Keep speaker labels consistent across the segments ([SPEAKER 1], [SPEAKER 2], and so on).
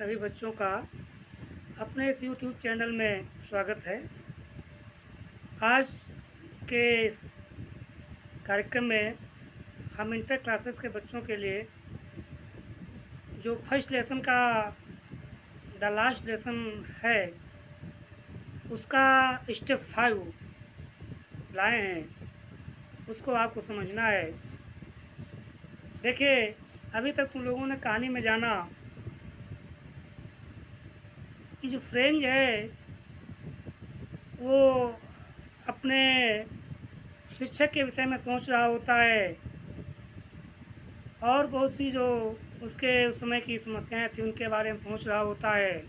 [SPEAKER 1] सभी बच्चों का अपने इस YouTube चैनल में स्वागत है। आज के इस कार्यक्रम में हम इंटर क्लासेस के बच्चों के लिए जो फर्स्ट लेसन का द लास्ट लेसन है उसका स्टेप 5 लाए हैं, उसको आपको समझना है। देखिए, अभी तक तुम लोगों ने कहानी में जाना कि जो फ्रेंच है वो अपने शिक्षक के विषय में सोच रहा होता है और बहुत सी जो उसके उस समय की समस्याएं थी उनके बारे में सोच रहा होता है।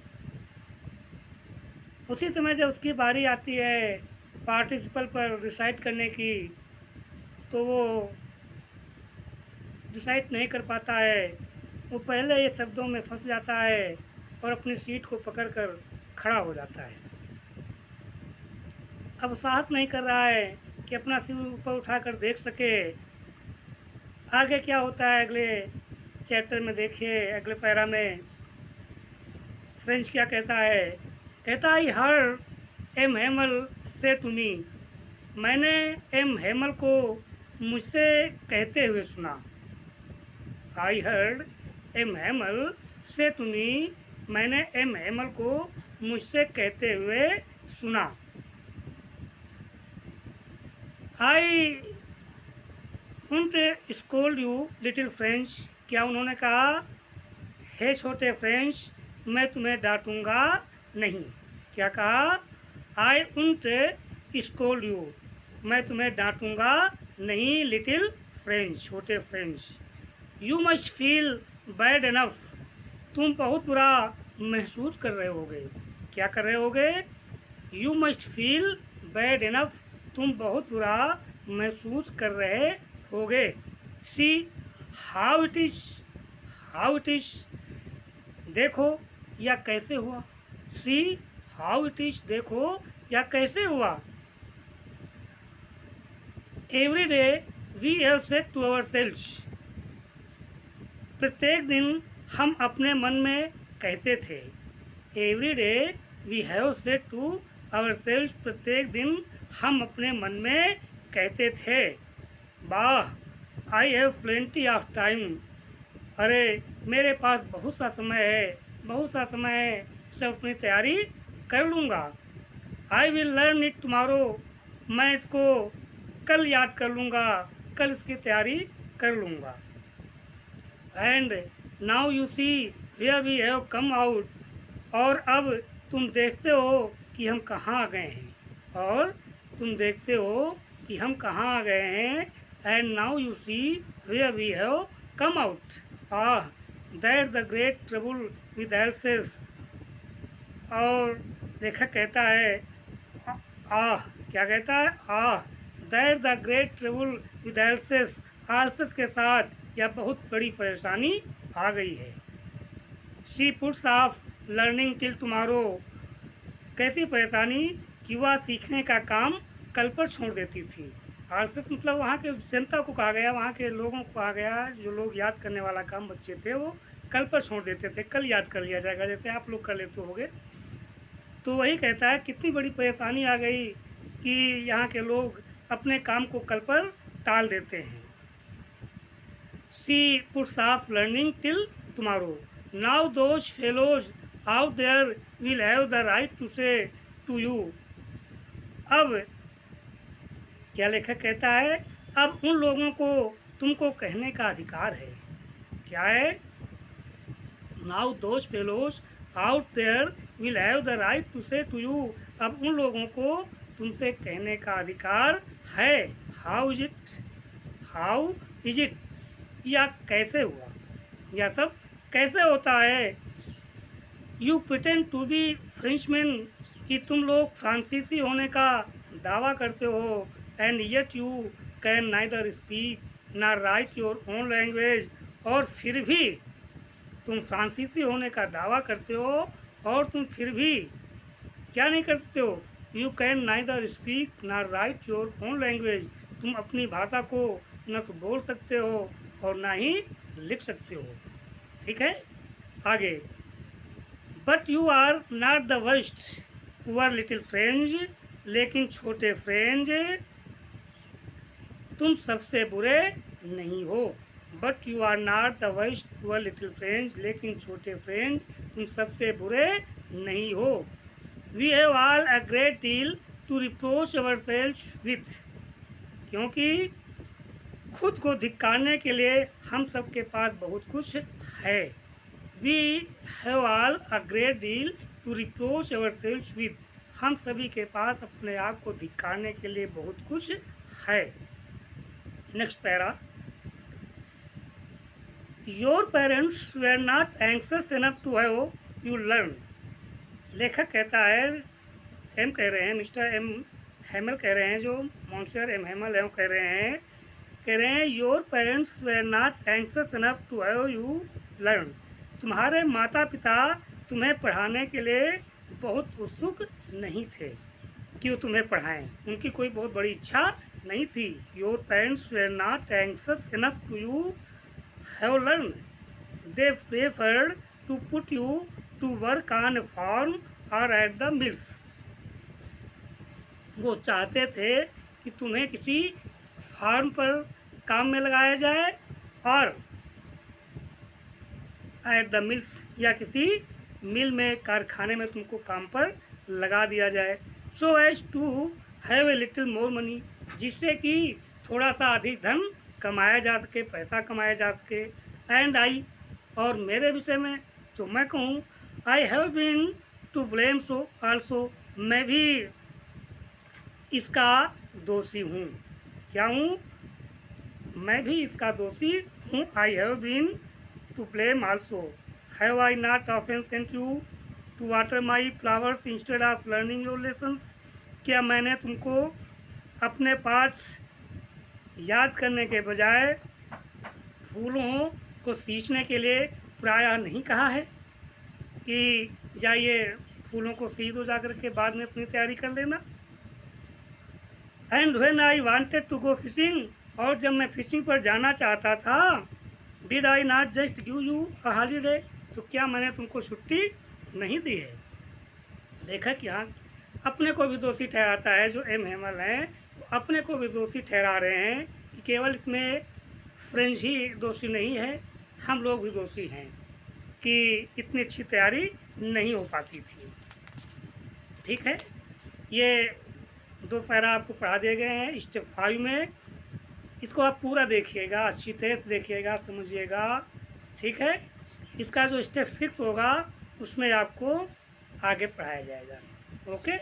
[SPEAKER 1] उसी समय जब उसकी बारी आती है पार्टिसिपल पर डिसाइड करने की, तो वो डिसाइड नहीं कर पाता है। वो पहले ये शब्दों में फंस जाता है और अपनी सीट को पकड़कर खड़ा हो जाता है। अब साहस नहीं कर रहा है कि अपना सिर ऊपर उठाकर देख सके आगे क्या होता है। अगले चैप्टर में देखिए, अगले पैरा में फ्रेंच क्या कहता है। कहता आई हर्ड एम हेमल से टू मी, मैंने एम हेमल को मुझसे कहते हुए सुना। आई हर्ड एम हेमल से टू मी, मैंने एम हेमल को मुझसे कहते हुए सुना। आई उन्ट स्कोल्ड यू लिटिल फ्रेंच, क्या उन्होंने कहा हे छोटे फ्रेंच मैं तुम्हें डांटूंगा नहीं। क्या कहा? आई उन्ट स्कोल्ड यू, मैं तुम्हें डांटूंगा नहीं लिटिल फ्रेंच, छोटे French. You must feel bad enough, तुम बहुत बुरा महसूस कर रहे होगे। क्या कर रहे होगे? You must feel bad enough, तुम बहुत बुरा महसूस कर रहे होगे। See how it is, how it is, देखो या कैसे हुआ। सी हाउ इट इज, देखो या कैसे हुआ। Every day we have said to ourselves, प्रत्येक दिन हम अपने मन में कहते थे। Every day we have said to ourselves, प्रत्येक दिन हम अपने मन में कहते थे। वाह I have plenty of time, अरे मेरे पास बहुत सा समय है, बहुत सा समय है, सब अपनी तैयारी कर लूँगा। I will learn it tomorrow, मैं इसको कल याद कर लूँगा, कल इसकी तैयारी कर लूँगा। And now you see where we have come out, और अब तुम देखते हो कि हम कहाँ आ गए हैं, और तुम देखते हो कि हम कहाँ आ गए हैं। And now you see where we have come out, ah that the great trouble with Alsace, और लेखक कहता है आह, क्या कहता है? Ah that the great trouble with Alsace, Alsace के साथ यह बहुत बड़ी परेशानी आ गई है। She puts off learning till tomorrow, कैसी परेशानी कि वह सीखने का काम कल पर छोड़ देती थी। आलसेस मतलब वहाँ के जनता को कहा गया, वहाँ के लोगों को कहा गया, जो लोग याद करने वाला काम बच्चे थे वो कल पर छोड़ देते थे, कल याद कर लिया जाएगा, जैसे आप लोग कर लेते होगे। तो वही कहता है कितनी बड़ी परेशानी आ गई कि यहाँ के लोग अपने काम को कल पर टाल देते हैं। She puts off learning till tomorrow, now those fellows out there will have the right to say to you, अब क्या लेखक कहता है? अब उन लोगों को तुमको कहने का अधिकार है। क्या है? Now those fellows out there will have the right to say to you, अब उन लोगों को तुमसे कहने का अधिकार है। How is it, how is it, या कैसे हुआ, यह सब कैसे होता है। You pretend to be Frenchman, कि तुम लोग फ्रांसीसी होने का दावा करते हो। And yet you can neither speak nor write your own language, और फिर भी तुम फ्रांसीसी होने का दावा करते हो और तुम फिर भी क्या नहीं कर सकते हो। You can neither speak nor write your own language, तुम अपनी भाषा को न तो बोल सकते हो और ना ही लिख सकते हो। ठीक है, आगे but you are not the worst poor little Franz, लेकिन छोटे फ्रेंज तुम सबसे बुरे नहीं हो। But you are not the worst poor little Franz, लेकिन छोटे फ्रेंज तुम सबसे बुरे नहीं हो। We have all a great deal to reproach ourselves with, क्योंकि खुद को धिक्कारने के लिए हम सब के पास बहुत कुछ है। We have all a great deal to reproach ourselves with, हम सभी के पास अपने आप को धिक्कारने के लिए बहुत कुछ है। Next para, your parents were not anxious enough to have you learn. लेखक कहता है, एम कह रहे हैं, मिस्टर एम हेमल कह रहे हैं, जो मॉन्सियर एम हेमल है वो कह रहे हैं your parents were not anxious enough to have you learn. तुम्हारे माता पिता तुम्हें पढ़ाने के लिए बहुत उत्सुक नहीं थे कि वो तुम्हें पढ़ाएं, उनकी कोई बहुत बड़ी इच्छा नहीं थी। Your parents were not anxious enough to you have learn, they preferred to put you to work on a farm और एट द मिल्स। वो चाहते थे कि तुम्हें किसी फार्म पर काम में लगाया जाए और एट द मिल्स या किसी मिल में, कारखाने में तुमको काम पर लगा दिया जाए। So as to have a little more money, जिससे कि थोड़ा सा अधिक धन कमाया जा सके, पैसा कमाया जा सके। एंड आई, और मेरे विषय में जो मैं कहूँ, I have been to blame so also, मैं भी इसका दोषी हूँ। क्या हूँ? मैं भी इसका दोषी हूँ। I have been to blame also. Have I not often sent you to water my flowers instead of learning your lessons. क्या मैंने तुमको अपने पाठ याद करने के बजाय फूलों को सींचने के लिए प्रायः नहीं कहा है कि जाइए फूलों को सींच दो जाकर के, बाद में अपनी तैयारी कर लेना। And when I wanted to go fishing, और जब मैं फिशिंग पर जाना चाहता था, did I not just give you a holiday, तो क्या मैंने तुमको छुट्टी नहीं दी है। लेखक यहाँ अपने को भी दोषी ठहराता है, जो एम हेमल हैं अपने को भी दोषी ठहरा रहे हैं कि केवल इसमें फ्रेंच ही दोषी नहीं है, हम लोग भी दोषी हैं कि इतनी अच्छी तैयारी नहीं हो पाती थी। ठीक है, ये 2 पैरा आपको पढ़ा दिए गए हैं स्टेप 5 में। इसको आप पूरा देखिएगा, अच्छी तरह से देखिएगा, समझिएगा। ठीक है, इसका जो स्टेप 6 होगा उसमें आपको आगे पढ़ाया जाएगा। ओके।